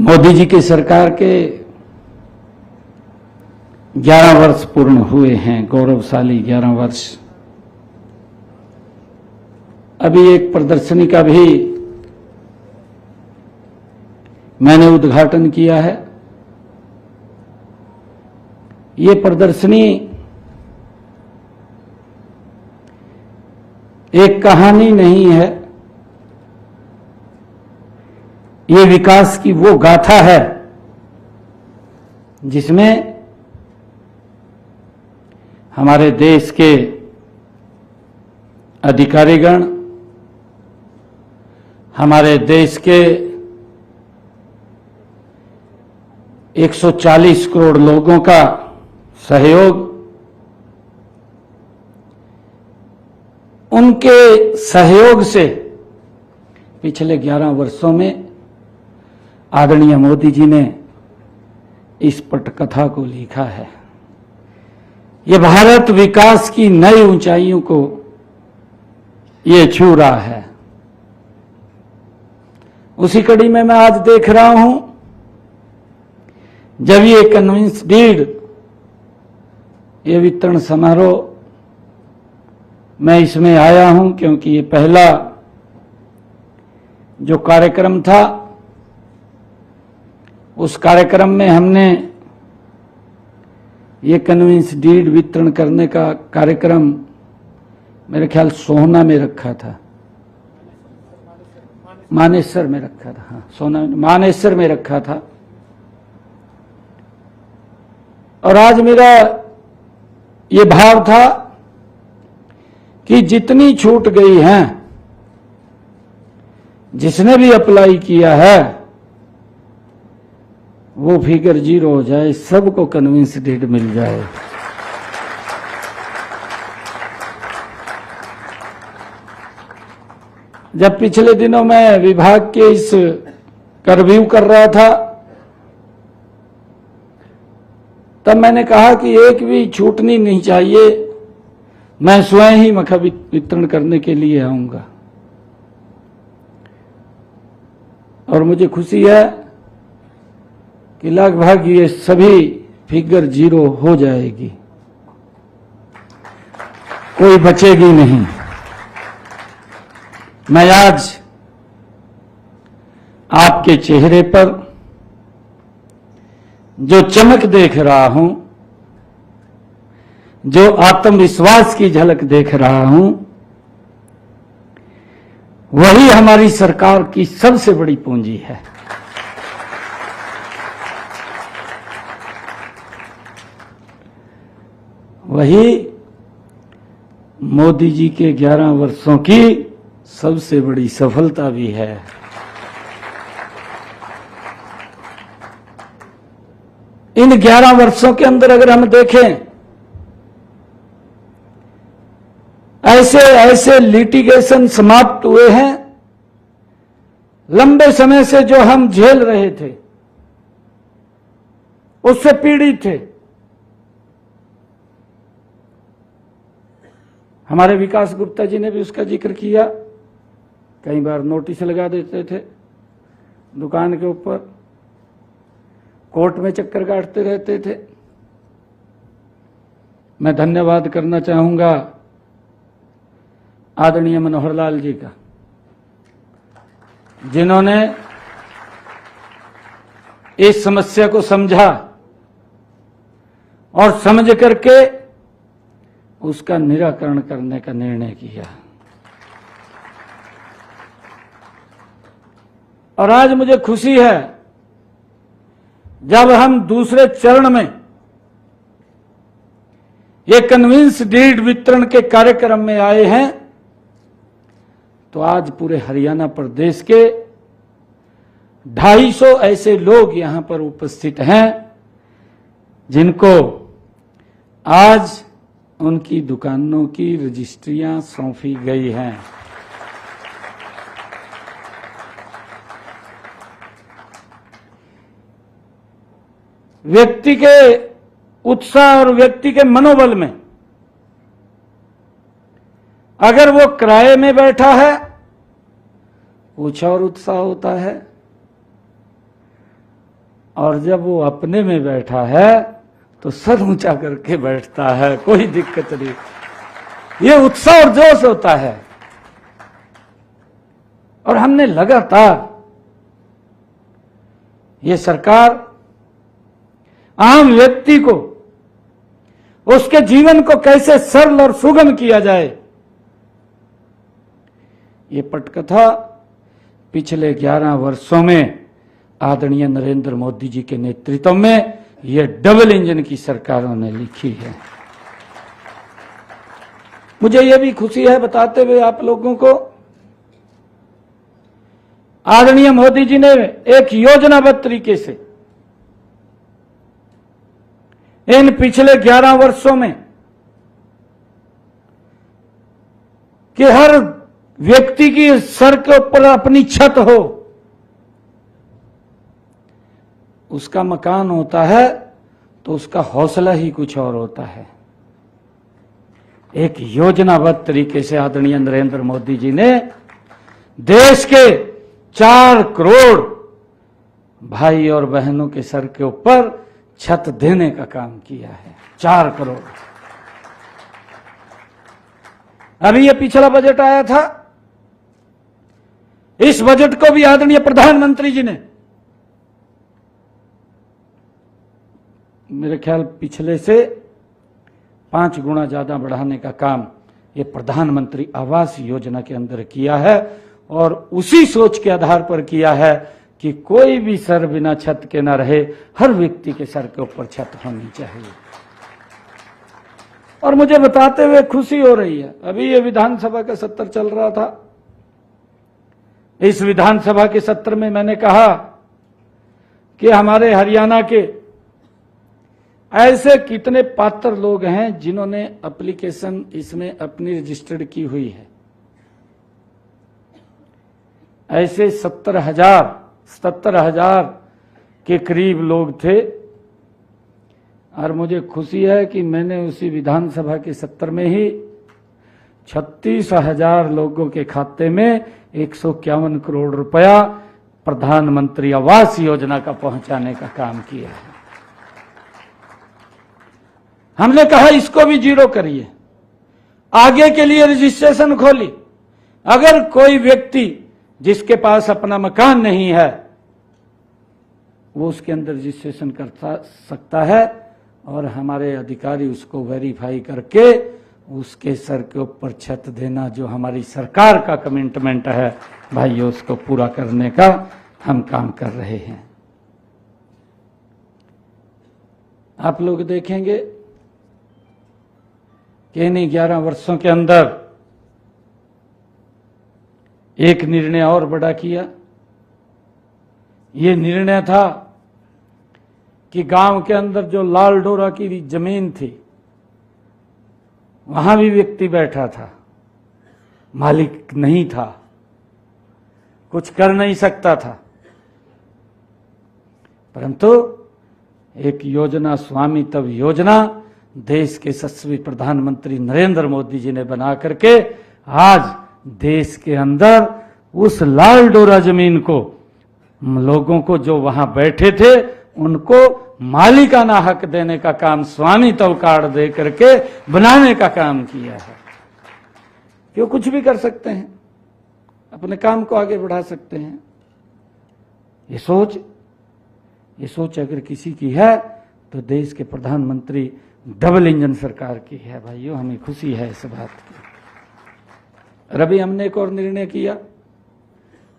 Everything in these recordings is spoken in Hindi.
मोदी जी की सरकार के 11 वर्ष पूर्ण हुए हैं, गौरवशाली 11 वर्ष। अभी एक प्रदर्शनी का भी मैंने उद्घाटन किया है। ये प्रदर्शनी एक कहानी नहीं है, ये विकास की वो गाथा है जिसमें हमारे देश के अधिकारीगण, हमारे देश के 140 करोड़ लोगों का सहयोग, उनके सहयोग से पिछले 11 वर्षों में आदरणीय मोदी जी ने इस पटकथा को लिखा है। ये भारत विकास की नई ऊंचाइयों को ये छू रहा है। उसी कड़ी में मैं आज देख रहा हूं, जब ये कन्विंस डीड, ये वितरण समारोह, मैं इसमें आया हूं क्योंकि ये पहला जो कार्यक्रम था, उस कार्यक्रम में हमने ये कन्विंस डीड वितरण करने का कार्यक्रम मेरे ख्याल सोहना में रखा था, मानेसर में रखा था, हाँ सोना मानेसर में रखा था। और आज मेरा ये भाव था कि जितनी छूट गई हैं, जिसने भी अप्लाई किया है वो फिगर 0 हो जाए, सबको कन्विंस डीड मिल जाए। जब पिछले दिनों मैं विभाग के इस रिव्यू कर रहा था, तब मैंने कहा कि एक भी छूटनी नहीं चाहिए, मैं स्वयं ही मखा वितरण करने के लिए आऊंगा। और मुझे खुशी है कि लगभग ये सभी फिगर 0 हो जाएगी, कोई बचेगी नहीं। मैं आज आपके चेहरे पर जो चमक देख रहा हूं, जो आत्मविश्वास की झलक देख रहा हूं, वही हमारी सरकार की सबसे बड़ी पूंजी है। वही मोदी जी के 11 वर्षों की सबसे बड़ी सफलता भी है। इन 11 वर्षों के अंदर अगर हम देखें, ऐसे ऐसे लिटिगेशन समाप्त हुए हैं, लंबे समय से जो हम झेल रहे थे, उससे पीड़ित थे। हमारे विकास गुप्ता जी ने भी उसका जिक्र किया। कई बार नोटिस लगा देते थे दुकान के ऊपर, कोर्ट में चक्कर काटते रहते थे। मैं धन्यवाद करना चाहूंगा आदरणीय मनोहर लाल जी का, जिन्होंने इस समस्या को समझा और समझ करके उसका निराकरण करने का निर्णय किया। और आज मुझे खुशी है, जब हम दूसरे चरण में ये कन्विंस डीड वितरण के कार्यक्रम में आए हैं, तो आज पूरे हरियाणा प्रदेश के 250 ऐसे लोग यहां पर उपस्थित हैं जिनको आज उनकी दुकानों की रजिस्ट्रियां सौंपी गई हैं। व्यक्ति के उत्साह और व्यक्ति के मनोबल में, अगर वो किराए में बैठा है, कुछ और उत्साह होता है, और जब वो अपने में बैठा है तो सर ऊंचा करके बैठता है, कोई दिक्कत नहीं। ये उत्साह और जोश होता है। और हमने लगातार ये सरकार आम व्यक्ति को, उसके जीवन को कैसे सरल और सुगम किया जाए, ये पटकथा पिछले 11 वर्षों में आदरणीय नरेंद्र मोदी जी के नेतृत्व में ये डबल इंजन की सरकारों ने लिखी है। मुझे ये भी खुशी है बताते हुए आप लोगों को, आदरणीय मोदी जी ने एक योजनाबद्ध तरीके से इन पिछले 11 वर्षों में कि हर व्यक्ति की सर के ऊपर अपनी छत हो, उसका मकान होता है तो उसका हौसला ही कुछ और होता है। एक योजनाबद्ध तरीके से आदरणीय नरेंद्र मोदी जी ने देश के 4 करोड़ भाई और बहनों के सर के ऊपर छत देने का काम किया है। 4 करोड़। अभी ये पिछला बजट आया था, इस बजट को भी आदरणीय प्रधानमंत्री जी ने मेरे ख्याल पिछले से 5 गुना ज्यादा बढ़ाने का काम ये प्रधानमंत्री आवास योजना के अंदर किया है। और उसी सोच के आधार पर किया है कि कोई भी सर बिना छत के ना रहे, हर व्यक्ति के सर के ऊपर छत होनी चाहिए। और मुझे बताते हुए खुशी हो रही है, अभी ये विधानसभा का सत्र चल रहा था, इस विधानसभा के सत्र में मैंने कहा कि हमारे हरियाणा के ऐसे कितने पात्र लोग हैं जिन्होंने एप्लीकेशन इसमें अपनी रजिस्टर्ड की हुई है। ऐसे 70,000 के करीब लोग थे। और मुझे खुशी है कि मैंने उसी विधानसभा के सत्र में ही 36,000 लोगों के खाते में 151 करोड़ रुपया प्रधानमंत्री आवास योजना का पहुंचाने का काम किया है। हमने कहा इसको भी जीरो करिए, आगे के लिए रजिस्ट्रेशन खोली। अगर कोई व्यक्ति जिसके पास अपना मकान नहीं है वो उसके अंदर रजिस्ट्रेशन कर सकता है और हमारे अधिकारी उसको वेरीफाई करके उसके सर के ऊपर छत देना जो हमारी सरकार का कमिटमेंट है भाइयों, उसको पूरा करने का हम काम कर रहे हैं। आप लोग देखेंगे कि इन 11 वर्षों के अंदर एक निर्णय और बड़ा किया। ये निर्णय था कि गांव के अंदर जो लाल डोरा की जमीन थी वहां भी व्यक्ति बैठा था, मालिक नहीं था, कुछ कर नहीं सकता था, परंतु एक योजना स्वामित्व योजना देश के यशस्वी प्रधानमंत्री नरेंद्र मोदी जी ने बना करके आज देश के अंदर उस लाल डोरा जमीन को लोगों को जो वहां बैठे थे उनको मालिकाना हक देने का काम, स्वामित्व कार्ड दे करके बनाने का काम किया है। क्यों कुछ भी कर सकते हैं, अपने काम को आगे बढ़ा सकते हैं। ये सोच अगर किसी की है तो देश के प्रधानमंत्री डबल इंजन सरकार की है। भाइयों, हमें खुशी है इस बात की। अभी हमने एक और निर्णय किया,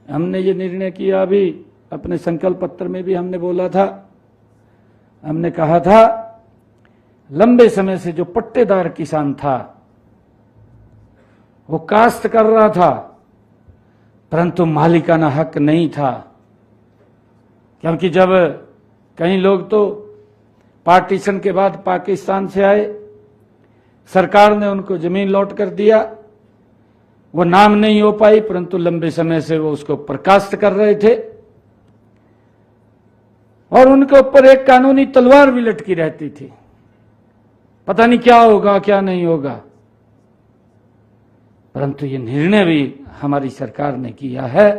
हमने ये निर्णय किया अभी अपने संकल्प पत्र में भी हमने बोला था, हमने कहा था लंबे समय से जो पट्टेदार किसान था वो काश्त कर रहा था परंतु मालिकाना हक नहीं था, क्योंकि जब कई लोग तो पार्टीशन के बाद पाकिस्तान से आए, सरकार ने उनको जमीन लौट कर दिया, वो नाम नहीं हो पाई परंतु लंबे समय से वो उसको प्रकाशित कर रहे थे और उनके ऊपर एक कानूनी तलवार भी लटकी रहती थी, पता नहीं क्या होगा क्या नहीं होगा। परंतु ये निर्णय भी हमारी सरकार ने किया है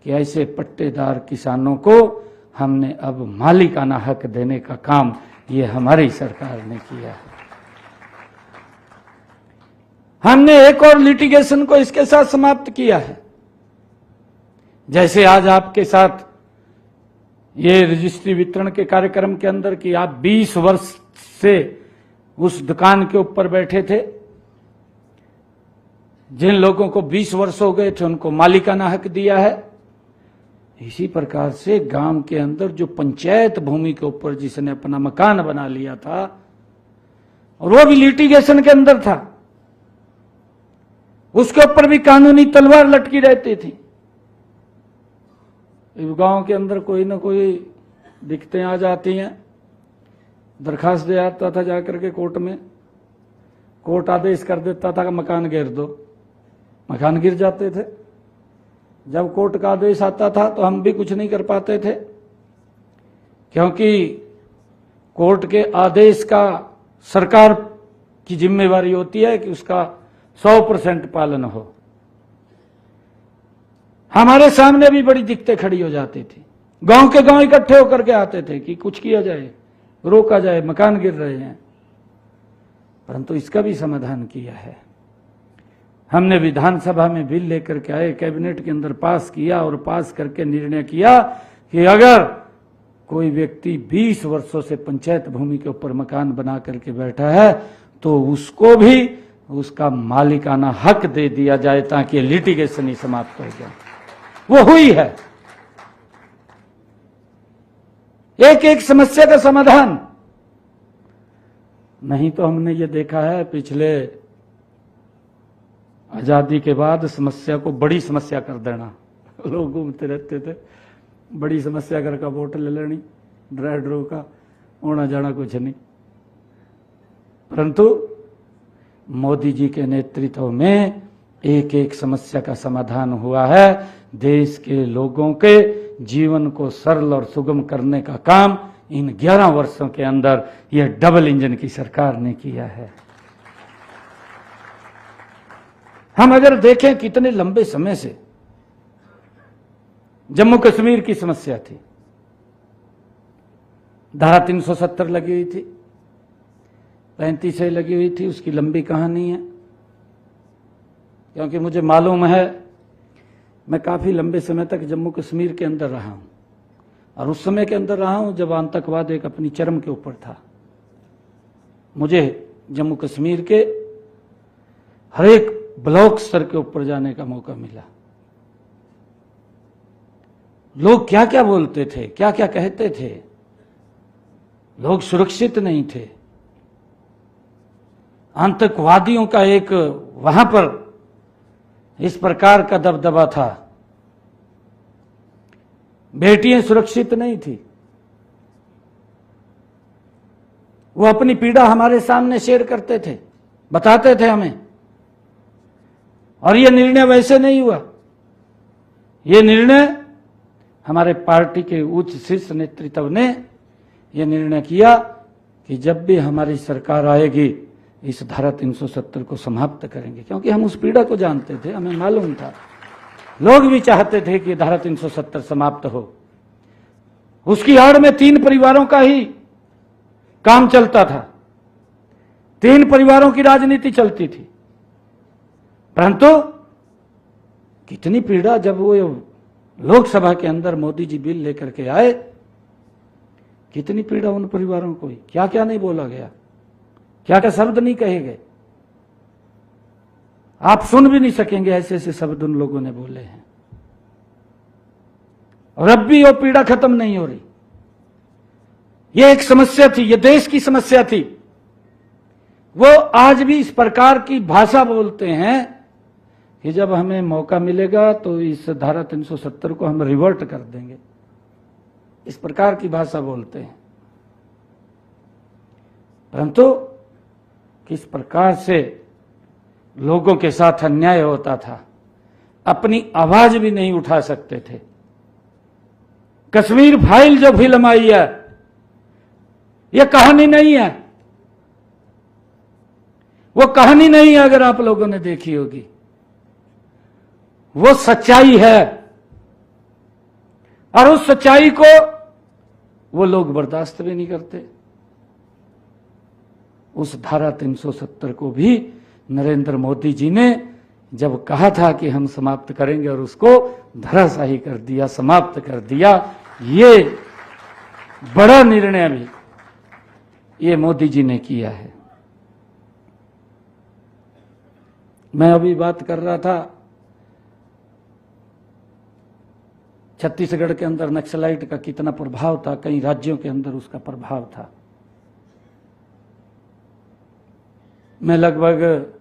कि ऐसे पट्टेदार किसानों को हमने अब मालिकाना हक देने का काम ये हमारी सरकार ने किया है। हमने एक और लिटिगेशन को इसके साथ समाप्त किया है। जैसे आज आपके साथ ये रजिस्ट्री वितरण के कार्यक्रम के अंदर कि आप 20 वर्ष से उस दुकान के ऊपर बैठे थे, जिन लोगों को 20 वर्ष हो गए थे उनको मालिकाना हक दिया है। इसी प्रकार से गांव के अंदर जो पंचायत भूमि के ऊपर जिसने अपना मकान बना लिया था और वो भी लिटिगेशन के अंदर था, उसके ऊपर भी कानूनी तलवार लटकी रहती थी। गांव के अंदर कोई ना कोई दिक्कतें आ जाती हैं, दरखास्त दे आता था जाकर के कोर्ट में, कोर्ट आदेश कर देता था कि मकान गिर दो, मकान गिर जाते थे। जब कोर्ट का आदेश आता था तो हम भी कुछ नहीं कर पाते थे, क्योंकि कोर्ट के आदेश का सरकार की जिम्मेवारी होती है कि उसका 100% पालन हो। हमारे सामने भी बड़ी दिक्कतें खड़ी हो जाती थी। गांव के गांव इकट्ठे होकर के आते थे कि कुछ किया जाए, रोका जाए, मकान गिर रहे हैं, परंतु इसका भी समाधान किया है। हमने विधानसभा में बिल लेकर के आए, कैबिनेट के अंदर पास किया और पास करके निर्णय किया कि अगर कोई व्यक्ति 20 वर्षों से पंचायत भूमि के ऊपर मकान बना करके बैठा है तो उसको भी उसका मालिकाना हक दे दिया जाए, ताकि लिटिगेशन ही समाप्त हो जाए। वो हुई है। एक एक समस्या का समाधान। नहीं तो हमने ये देखा है पिछले आजादी के बाद समस्या को बड़ी समस्या कर देना। लोग घूमते रहते थे, बड़ी समस्या घर का वोट ले लेनी, ड्राई ड्रो का होना जाना कुछ नहीं। परंतु मोदी जी के नेतृत्व में एक एक समस्या का समाधान हुआ है। देश के लोगों के जीवन को सरल और सुगम करने का काम इन 11 वर्षों के अंदर यह डबल इंजन की सरकार ने किया है। हम अगर देखें कितने लंबे समय से जम्मू कश्मीर की समस्या थी, धारा 370 लगी हुई थी, 35 से लगी हुई थी, उसकी लंबी कहानी है। क्योंकि मुझे मालूम है, मैं काफी लंबे समय तक जम्मू कश्मीर के अंदर रहा हूं और उस समय के अंदर रहा हूं जब आतंकवाद एक अपनी चरम के ऊपर था। मुझे जम्मू कश्मीर के हर एक ब्लॉक स्तर के ऊपर जाने का मौका मिला। लोग क्या क्या बोलते थे, क्या क्या कहते थे। लोग सुरक्षित नहीं थे। आतंकवादियों का एक वहां पर इस प्रकार का दबदबा था। बेटियां सुरक्षित नहीं थी। वो अपनी पीड़ा हमारे सामने शेयर करते थे, बताते थे हमें। और यह निर्णय वैसे नहीं हुआ। यह निर्णय हमारे पार्टी के उच्च शीर्ष नेतृत्व ने यह निर्णय किया कि जब भी हमारी सरकार आएगी इस धारा 370 को समाप्त करेंगे, क्योंकि हम उस पीड़ा को जानते थे, हमें मालूम था। लोग भी चाहते थे कि धारा 370 समाप्त हो। उसकी आड़ में 3 परिवारों का ही काम चलता था, 3 परिवारों की राजनीति चलती थी। परंतु कितनी पीड़ा जब वो लोकसभा के अंदर मोदी जी बिल लेकर के आए, कितनी पीड़ा उन परिवारों को। क्या क्या नहीं बोला गया, क्या क्या शब्द नहीं कहे गए। आप सुन भी नहीं सकेंगे ऐसे ऐसे शब्द उन लोगों ने बोले हैं। और अब भी वो पीड़ा खत्म नहीं हो रही। ये एक समस्या थी, ये देश की समस्या थी। वो आज भी इस प्रकार की भाषा बोलते हैं कि जब हमें मौका मिलेगा तो इस धारा 370 को हम रिवर्ट कर देंगे। इस प्रकार की भाषा बोलते हैं। परंतु किस प्रकार से लोगों के साथ अन्याय होता था, अपनी आवाज भी नहीं उठा सकते थे। कश्मीर फाइल जो फिल्म आई है, यह कहानी नहीं है। वो कहानी नहीं है, अगर आप लोगों ने देखी होगी। वो सच्चाई है। और उस सच्चाई को वो लोग बर्दाश्त भी नहीं करते। उस धारा 370 को भी नरेंद्र मोदी जी ने जब कहा था कि हम समाप्त करेंगे और उसको धराशायी कर दिया, समाप्त कर दिया। ये बड़ा निर्णय भी ये मोदी जी ने किया है। मैं अभी बात कर रहा था छत्तीसगढ़ के अंदर नक्सलाइट का कितना प्रभाव था, कई राज्यों के अंदर उसका प्रभाव था। मैं लगभग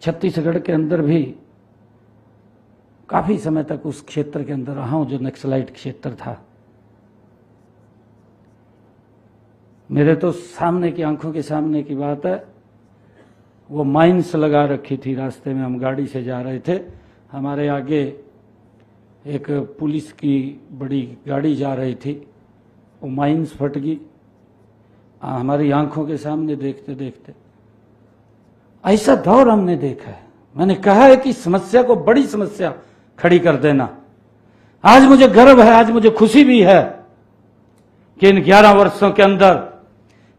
छत्तीसगढ़ के अंदर भी काफी समय तक उस क्षेत्र के अंदर रहा हूं जो नक्सलाइट क्षेत्र था। मेरे तो सामने की आंखों के सामने की बात है, वो माइंस लगा रखी थी। रास्ते में हम गाड़ी से जा रहे थे, हमारे आगे एक पुलिस की बड़ी गाड़ी जा रही थी, वो माइंस फट गई हमारी आंखों के सामने। देखते देखते ऐसा दौर हमने देखा है। मैंने कहा है कि समस्या को बड़ी समस्या खड़ी कर देना। आज मुझे गर्व है, आज मुझे खुशी भी है कि इन 11 वर्षों के अंदर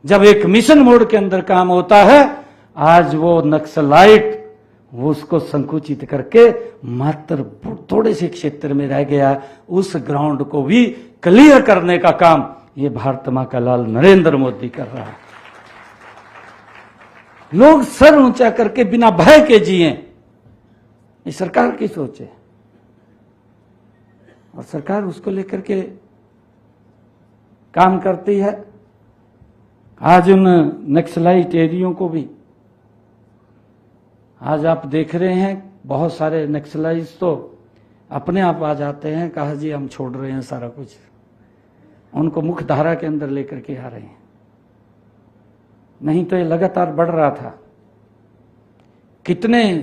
जब एक मिशन मोड के अंदर काम होता है, आज वो नक्सलाइट वो उसको संकुचित करके मात्र थोड़े से क्षेत्र में रह गया। उस ग्राउंड को भी क्लियर करने का काम ये भारत मां का लाल नरेंद्र मोदी कर रहा है। लोग सर ऊंचा करके बिना भय के जिए, ये सरकार की सोच है और सरकार उसको लेकर के काम करती है। आज उन नक्सलाइट एरियो को भी आज आप देख रहे हैं, बहुत सारे नक्सलाइट्स तो अपने आप आ जाते हैं, कहा जी हम छोड़ रहे हैं सारा कुछ, उनको मुख्य धारा के अंदर लेकर के आ रहे हैं। नहीं तो ये लगातार बढ़ रहा था। कितने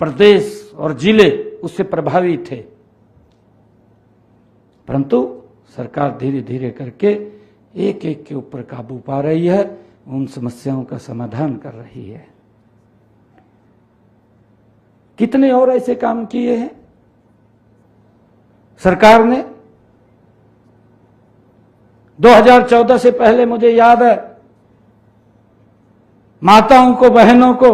प्रदेश और जिले उससे प्रभावित थे, परंतु सरकार धीरे धीरे करके एक एक के ऊपर काबू पा रही है, उन समस्याओं का समाधान कर रही है। कितने और ऐसे काम किए हैं सरकार ने। 2014 से पहले मुझे याद है, माताओं को, बहनों को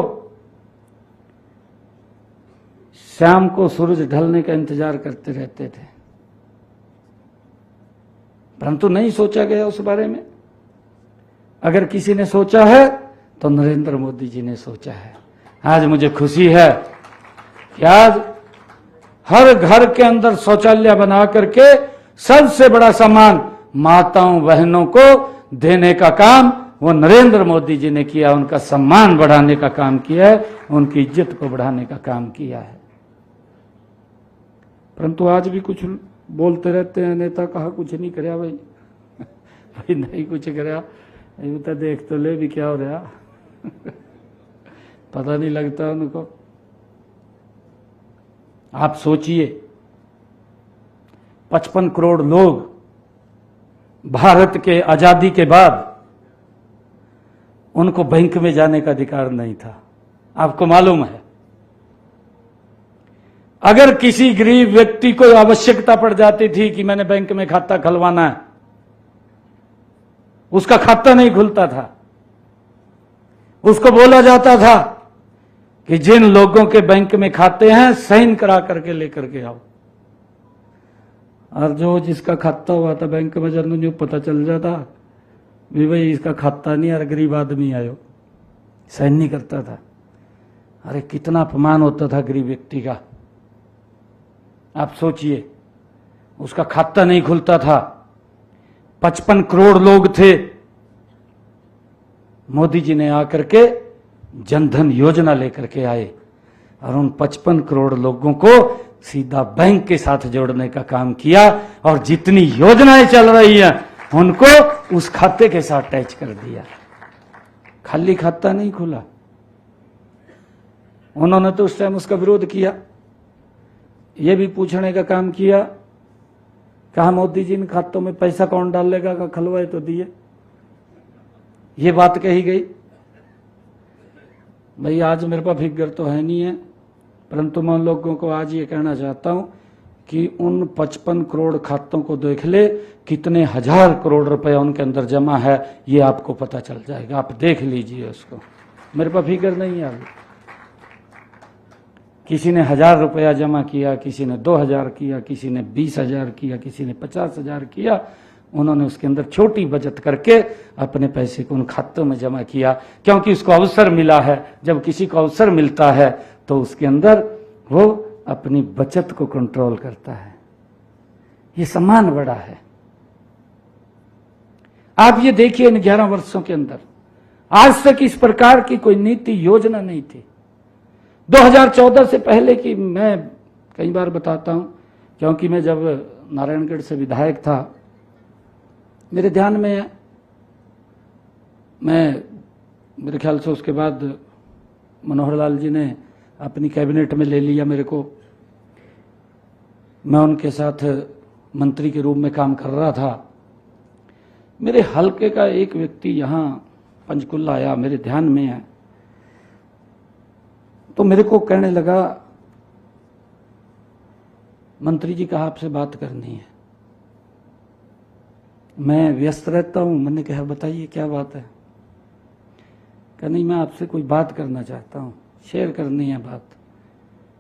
शाम को सूरज ढलने का इंतजार करते रहते थे, परंतु नहीं सोचा गया उस बारे में। अगर किसी ने सोचा है तो नरेंद्र मोदी जी ने सोचा है। आज मुझे खुशी है कि आज हर घर के अंदर शौचालय बना करके सबसे बड़ा सम्मान माताओं बहनों को देने का काम वो नरेंद्र मोदी जी ने किया। उनका सम्मान बढ़ाने का काम किया है, उनकी इज्जत को बढ़ाने का काम किया है। परंतु आज भी कुछ बोलते रहते हैं, नेता कहा कुछ नहीं कराया भाई भाई नहीं कुछ कराया, तो देख तो ले भी क्या हो रहा पता नहीं लगता उनको। आप सोचिए 55 करोड़ लोग भारत के आजादी के बाद उनको बैंक में जाने का अधिकार नहीं था। आपको मालूम है, अगर किसी गरीब व्यक्ति को आवश्यकता पड़ जाती थी कि मैंने बैंक में खाता खुलवाना है, उसका खाता नहीं खुलता था। उसको बोला जाता था कि जिन लोगों के बैंक में खाते हैं साइन करा करके लेकर के आओ। और जो जिसका खाता हुआ था बैंक में, जब पता चल जाता भी भाई इसका खाता नहीं, यार गरीब आदमी आयो, साइन नहीं करता था। अरे कितना अपमान होता था गरीब व्यक्ति का। आप सोचिए, उसका खाता नहीं खुलता था। 55 करोड़ लोग थे। मोदी जी ने आकर के जनधन योजना लेकर के आए और उन 55 करोड़ लोगों को सीधा बैंक के साथ जोड़ने का काम किया, और जितनी योजनाएं चल रही हैं उनको उस खाते के साथ अटैच कर दिया। खाली खाता नहीं खुला। उन्होंने तो उस टाइम उसका विरोध किया, ये भी पूछने का काम किया, कहा मोदी जी इन खातों में पैसा कौन डालेगा, का खलवाए तो दिए। ये बात कही गई। भाई आज मेरे पास फिगर तो है नहीं है, परंतु मैं उन लोगों को आज ये कहना चाहता हूं कि उन 55 करोड़ खातों को देख ले, कितने हजार करोड़ रुपए उनके अंदर जमा है, ये आपको पता चल जाएगा। आप देख लीजिए उसको, मेरे पास फिगर नहीं है अभी। किसी ने 1000 रुपया जमा किया, किसी ने 2000 किया, किसी ने 20,000 किया, किसी ने 50,000 किया। उन्होंने उसके अंदर छोटी बचत करके अपने पैसे को उन खातों में जमा किया, क्योंकि उसको अवसर मिला है। जब किसी को अवसर मिलता है तो उसके अंदर वो अपनी बचत को कंट्रोल करता है। ये सम्मान बड़ा है। आप ये देखिए, इन 11 वर्षों के अंदर आज तक इस प्रकार की कोई नीति योजना नहीं थी। 2014 से पहले की मैं कई बार बताता हूं, क्योंकि मैं जब नारायणगढ़ से विधायक था, मेरे ध्यान में है, मेरे ख्याल से उसके बाद मनोहर लाल जी ने अपनी कैबिनेट में ले लिया मेरे को। मैं उनके साथ मंत्री के रूप में काम कर रहा था। मेरे हलके का एक व्यक्ति यहां पंचकुला आया, मेरे ध्यान में है, तो मेरे को कहने लगा, मंत्री जी कहा आपसे बात करनी है। मैं व्यस्त रहता हूं। मैंने कहा बताइए क्या बात है। कहा नहीं, मैं आपसे कोई बात करना चाहता हूं, शेयर करनी है बात।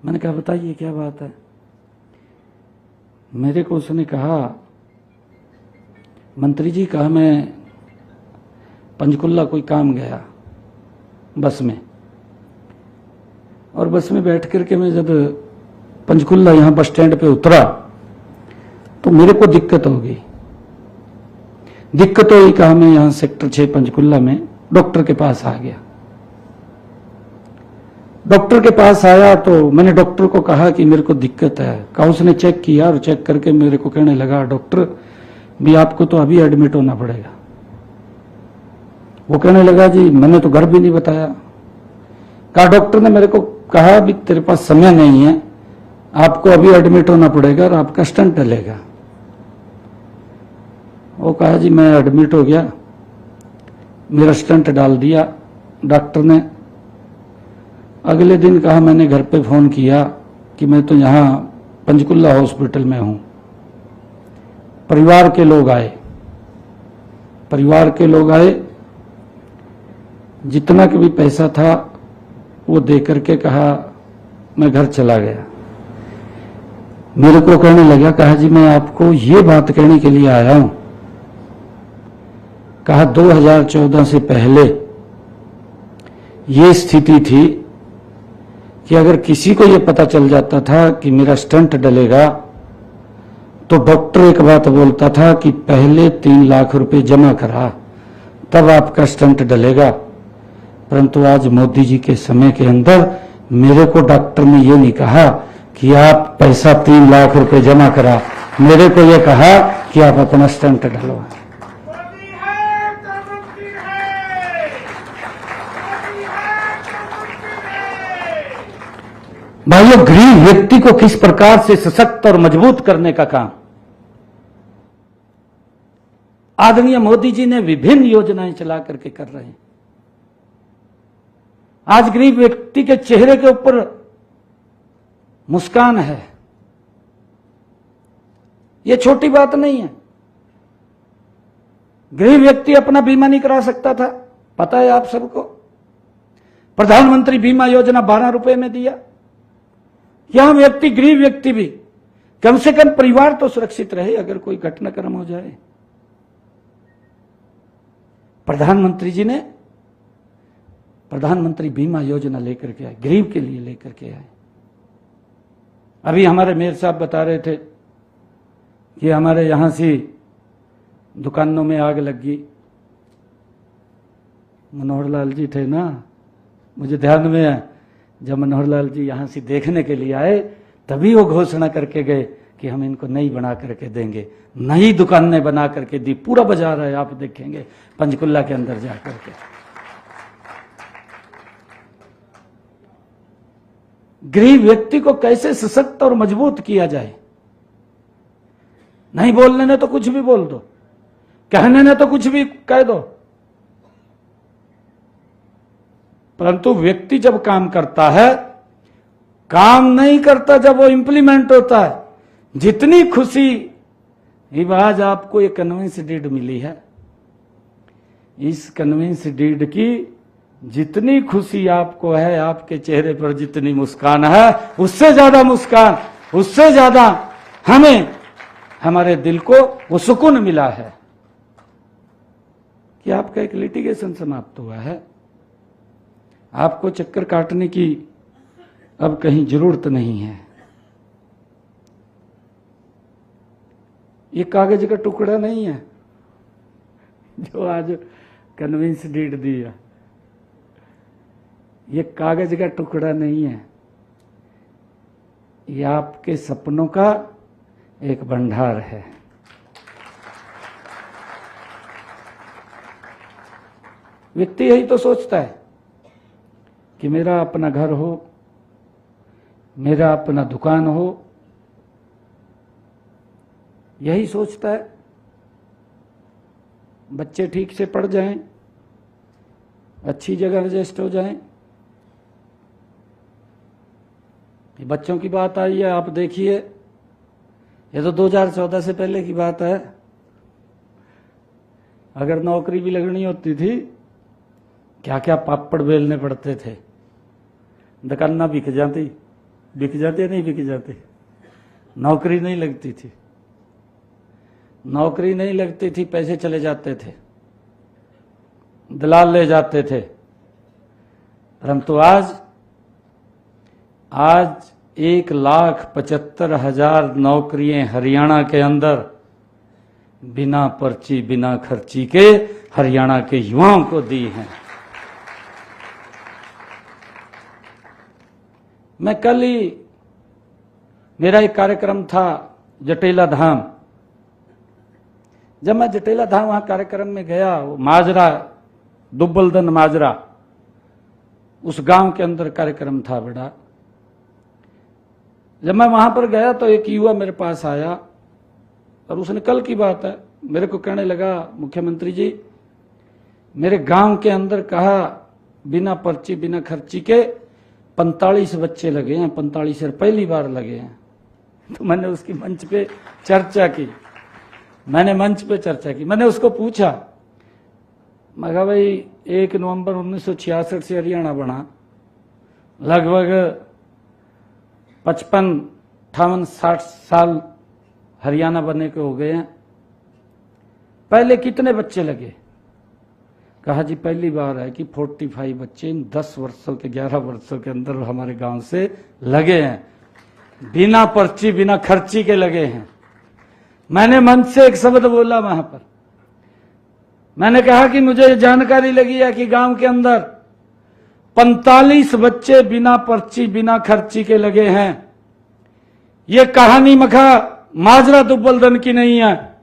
मैंने कहा बताइए क्या बात है। मेरे को उसने कहा, मंत्री जी कहा मैं पंचकुला कोई काम गया बस में, और बस में बैठ करके मैं जब पंचकुला यहां बस स्टैंड पे उतरा तो मेरे को दिक्कत हो गई। दिक्कत हुई, कहा मैं यहां सेक्टर 6 पंचकुला में डॉक्टर के पास आ गया। डॉक्टर के पास आया तो मैंने डॉक्टर को कहा कि मेरे को दिक्कत है। कहा, उसने चेक किया और चेक करके मेरे को कहने लगा, डॉक्टर भी आपको तो अभी एडमिट होना पड़ेगा। वो कहने लगा, जी मैंने तो घर भी नहीं बताया। कहा, डॉक्टर ने मेरे को कहा भी तेरे पास समय नहीं है, आपको अभी एडमिट होना पड़ेगा और आपका स्टंट डलेगा। वो कहा, जी मैं एडमिट हो गया, मेरा स्टंट डाल दिया डॉक्टर ने। अगले दिन कहा, मैंने घर पे फोन किया कि मैं तो यहां पंचकुला हॉस्पिटल में हूं। परिवार के लोग आए, जितना कि भी पैसा था वो दे करके कहा मैं घर चला गया। मेरे को कहने लगा, कहा जी मैं आपको ये बात कहने के लिए आया हूं, कहा 2014 से पहले ये स्थिति थी कि अगर किसी को ये पता चल जाता था कि मेरा स्टंट डलेगा तो डॉक्टर एक बात बोलता था कि पहले 3 लाख रुपए जमा करा, तब आपका स्टंट डलेगा। परंतु आज मोदी जी के समय के अंदर मेरे को डॉक्टर ने ये नहीं कहा कि आप पैसा 3 लाख रुपए जमा करा, मेरे को ये कहा कि आप अपना स्टंट डलवा। भाइयों, गरीब व्यक्ति को किस प्रकार से सशक्त और मजबूत करने का काम आदरणीय मोदी जी ने विभिन्न योजनाएं चला करके कर रहे हैं। आज गरीब व्यक्ति के चेहरे के ऊपर मुस्कान है। यह छोटी बात नहीं है। गरीब व्यक्ति अपना बीमा नहीं करा सकता था, पता है आप सबको। प्रधानमंत्री बीमा योजना 12 रुपए में दिया। यहां व्यक्ति, गरीब व्यक्ति भी कम से कम परिवार तो सुरक्षित रहे अगर कोई घटनाक्रम हो जाए। प्रधानमंत्री जी ने प्रधानमंत्री बीमा योजना लेकर के आए, गरीब के लिए लेकर के आए। अभी हमारे मेयर साहब बता रहे थे कि हमारे यहां से दुकानों में आग लग गई। मनोहर लाल जी थे ना, मुझे ध्यान में है, जब मनोहर लाल जी यहां से देखने के लिए आए तभी वो घोषणा करके गए कि हम इनको नई बना करके देंगे। नई दुकानें बना करके दी, पूरा बाजार है, आप देखेंगे पंचकुला के अंदर जाकर के। गरीब व्यक्ति को कैसे सशक्त और मजबूत किया जाए। नहीं बोलने ने तो कुछ भी बोल दो, कहने ने तो कुछ भी कह दो, परंतु व्यक्ति जब काम करता है, काम नहीं करता जब वो इंप्लीमेंट होता है। जितनी खुशी आज आपको ये कन्वेंस डीड मिली है, इस कन्वेंस डीड की जितनी खुशी आपको है, आपके चेहरे पर जितनी मुस्कान है, उससे ज्यादा मुस्कान, उससे ज्यादा हमें हमारे दिल को वो सुकून मिला है कि आपका एक लिटिगेशन समाप्त हुआ है। आपको चक्कर काटने की अब कहीं जरूरत नहीं है। ये कागज का टुकड़ा नहीं है जो आज कन्विंस डीड दिया, ये कागज का टुकड़ा नहीं है, ये आपके सपनों का एक भंडार है। व्यक्ति यही तो सोचता है कि मेरा अपना घर हो, मेरा अपना दुकान हो, यही सोचता है। बच्चे ठीक से पढ़ जाएं, अच्छी जगह रजिस्ट हो जाएं। बच्चों की बात आई है, आप देखिए, ये तो 2014 से पहले की बात है। अगर नौकरी भी लगनी होती थी, क्या क्या पापड़ बेलने पड़ते थे, दुकाना बिक जाती नहीं बिक जाती, नौकरी नहीं लगती थी, नौकरी नहीं लगती थी, पैसे चले जाते थे, दलाल ले जाते थे। परंतु आज 1,75,000 नौकरियां हरियाणा के अंदर बिना पर्ची बिना खर्ची के हरियाणा के युवाओं को दी हैं। मैं कल ही, मेरा एक कार्यक्रम था जटेला धाम। जब मैं जटेला धाम वहां कार्यक्रम में गया, वो माजरा, दुब्बलदन माजरा, उस गांव के अंदर कार्यक्रम था बड़ा। जब मैं वहां पर गया तो एक युवा मेरे पास आया और उसने, कल की बात है, मेरे को कहने लगा, मुख्यमंत्री जी, मेरे गांव के अंदर कहा बिना पर्ची बिना खर्ची के 45 बच्चे लगे हैं, 45 पहली बार लगे हैं। तो मैंने उसकी मंच पे चर्चा की, मैंने उसको पूछा, मैं कहा भाई 1 नवंबर 1966 से हरियाणा बना, लगभग 55, 58, 60 साल हरियाणा बनने के हो गए हैं, पहले कितने बच्चे लगे? कहा जी पहली बार है कि 45 बच्चे इन 10 वर्षों के 11 वर्षों के अंदर हमारे गांव से लगे हैं, बिना पर्ची बिना खर्ची के लगे हैं। मैंने मन से एक शब्द बोला वहां पर, मैंने कहा कि मुझे जानकारी लगी है कि गांव के अंदर 45 बच्चे बिना पर्ची बिना खर्ची के लगे हैं। ये कहानी मखा माजरा दुब्बलदन की नहीं है,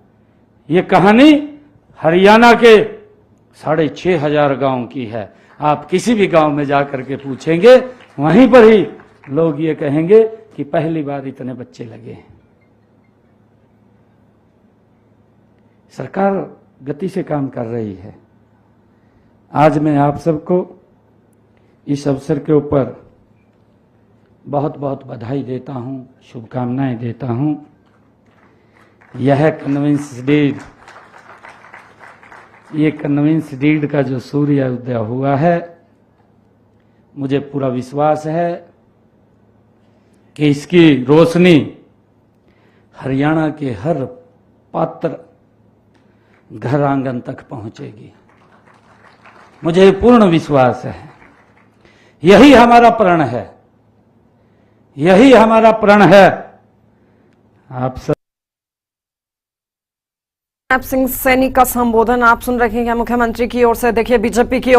ये कहानी हरियाणा के 6,500 गांव की है। आप किसी भी गांव में जाकर के पूछेंगे, वहीं पर ही लोग ये कहेंगे कि पहली बार इतने बच्चे लगे हैं। सरकार गति से काम कर रही है। आज मैं आप सबको इस अवसर के ऊपर बहुत बहुत बधाई देता हूं, शुभकामनाएं देता हूं। यह कन्विंस डीड, ये कन्विंस डीड का जो सूर्य उदय हुआ है, मुझे पूरा विश्वास है कि इसकी रोशनी हरियाणा के हर पात्र घर आंगन तक पहुंचेगी। मुझे पूर्ण विश्वास है। यही हमारा प्रण है, यही हमारा प्रण है। आप सब सिंह सैनी का संबोधन आप सुन रहे हैं मुख्यमंत्री की ओर से। देखिए, बीजेपी की ओर